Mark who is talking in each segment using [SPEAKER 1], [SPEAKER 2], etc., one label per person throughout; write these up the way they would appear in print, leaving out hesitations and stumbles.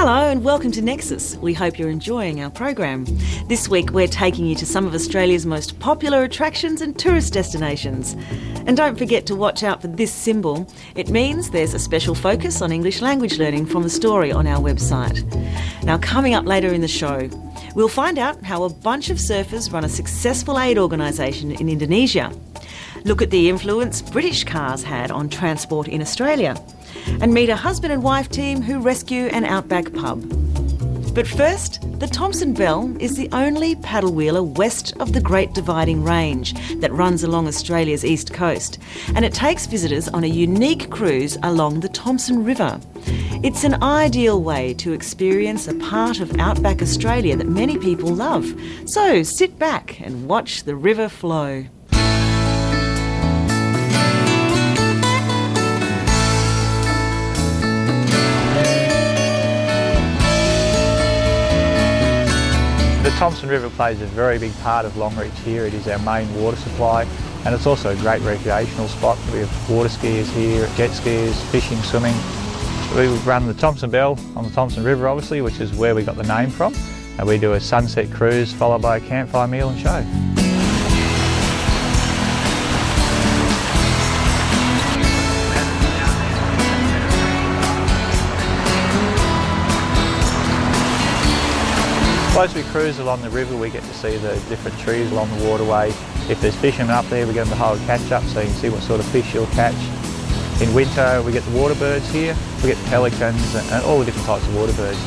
[SPEAKER 1] Hello and welcome to Nexus. We hope you're enjoying our program. This week we're taking you to some of Australia's most popular attractions and tourist destinations. And don't forget to watch out for this symbol. It means there's a special focus on English language learning from the story on our website. Now, coming up later in the show, we'll find out how a bunch of surfers run a successful aid organisation in Indonesia. Look at the influence British cars had on transport in Australia. And meet a husband and wife team who rescue an outback pub. But first, the Thomson Belle is the only paddle wheeler west of the Great Dividing Range that runs along Australia's east coast, and it takes visitors on a unique cruise along the Thomson River. It's an ideal way to experience a part of outback Australia that many people love. So sit back and watch the river flow.
[SPEAKER 2] The Thomson River plays a very big part of Longreach here. It is our main water supply, and it's also a great recreational spot. We have water skiers here, jet skiers, fishing, swimming. We run the Thomson Belle on the Thomson River, obviously, which is where we got the name from. And we do a sunset cruise followed by a campfire meal and show. As we cruise along the river, we get to see the different trees along the waterway. If there's fishermen up there, we get them to hold catch up so you can see what sort of fish you'll catch. In winter, we get the water birds here. We get pelicans and all the different types of water birds.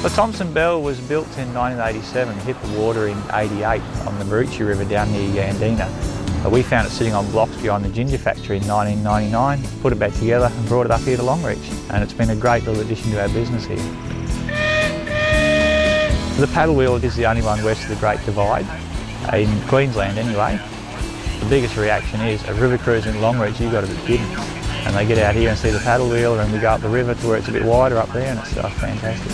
[SPEAKER 2] The Thomson Belle was built in 1987, hit the water in 88 on the Maroochy River down near Yandina. We found it sitting on blocks behind the ginger factory in 1999, put it back together and brought it up here to Longreach, and it's been a great little addition to our business here. The paddle wheel is the only one west of the Great Divide, in Queensland anyway. The biggest reaction is a river cruise in Longreach, you've got to be kidding. And they get out here and see the paddle wheeler, and we go up the river to where it's a bit wider up there, and it's fantastic.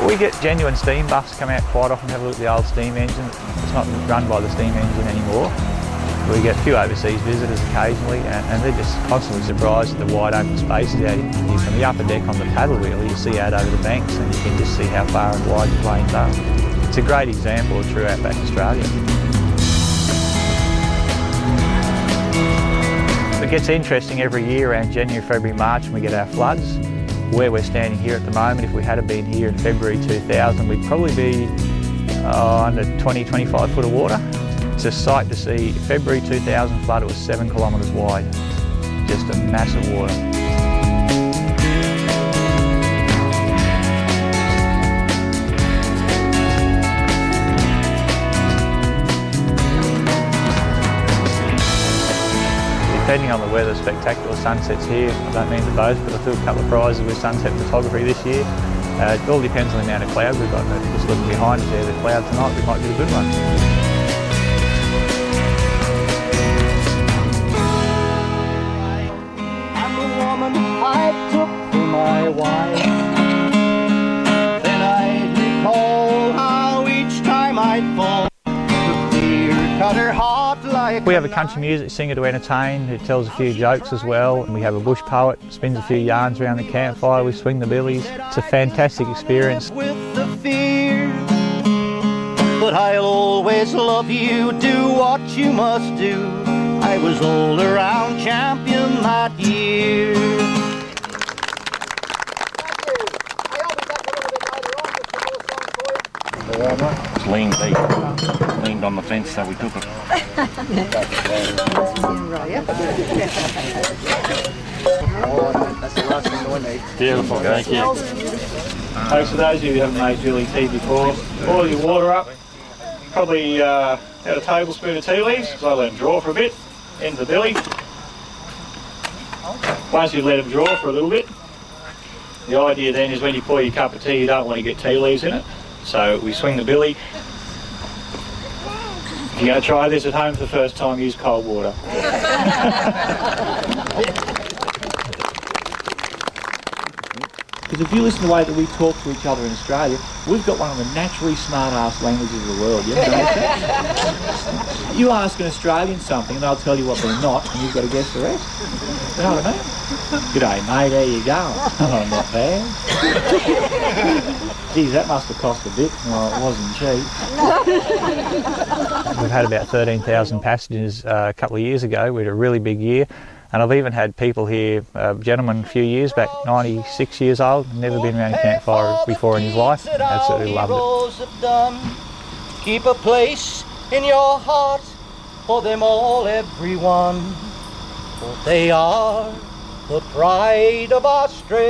[SPEAKER 2] We get genuine steam buffs come out quite often, have a look at the old steam engine. It's not run by the steam engine anymore. We get a few overseas visitors occasionally, and they're just constantly surprised at the wide open spaces out here. From the upper deck on the paddle wheel, you see out over the banks and you can just see how far and wide the planes are. It's a great example of true outback Australia. It gets interesting every year around January, February, March when we get our floods. Where we're standing here at the moment, if we had been here in February 2000, we'd probably be under 20, 25 foot of water. It's a sight to see. February 2000 flood, it was 7 kilometres wide. Just a massive water. Depending on the weather, spectacular sunsets here. I don't mean to boast, but I took a couple of prizes with sunset photography this year. It all depends on the amount of cloud we've got. Just looking behind us there, the cloud tonight, we might get a good one.
[SPEAKER 3] I'm the woman I took for my wife. Then I'd recall how each time I'd fall, the fear cut her heart.
[SPEAKER 2] We have a country music singer to entertain who tells a few jokes as well, and we have a bush poet, spins a few yarns around the campfire, we swing the billies. It's a fantastic experience.
[SPEAKER 3] With the fear, but I'll always love you, do what you must do. I was all-around champion that year.
[SPEAKER 4] It's leaned deep. Leaned on the fence, so we took it.
[SPEAKER 2] Beautiful, thank you. So for those of you who haven't made billy tea before, boil your water up. Probably add a tablespoon of tea leaves, because I let them draw for a bit, into the billy. Once you let them draw for a little bit, the idea then is when you pour your cup of tea, you don't want to get tea leaves in it. So we swing the billy, you're going to try this at home for the first time, use cold water. Because if you listen to the way that we talk to each other in Australia, we've got one of the naturally smart-ass languages of the world. You ever notice that? You ask an Australian something and they'll tell you what they're not, and you've got to guess the rest. You know what I mean? G'day mate, how you going? Oh, not bad. Geez, that must have cost a bit. Well, it wasn't cheap. We've had about 13,000 passengers a couple of years ago. We had a really big year. And I've even had people here, a gentleman a few years back, 96 years old, never been around a campfire before in his life, absolutely loved it.
[SPEAKER 3] Keep a place in your heart for them all, everyone, for they are the pride of Australia.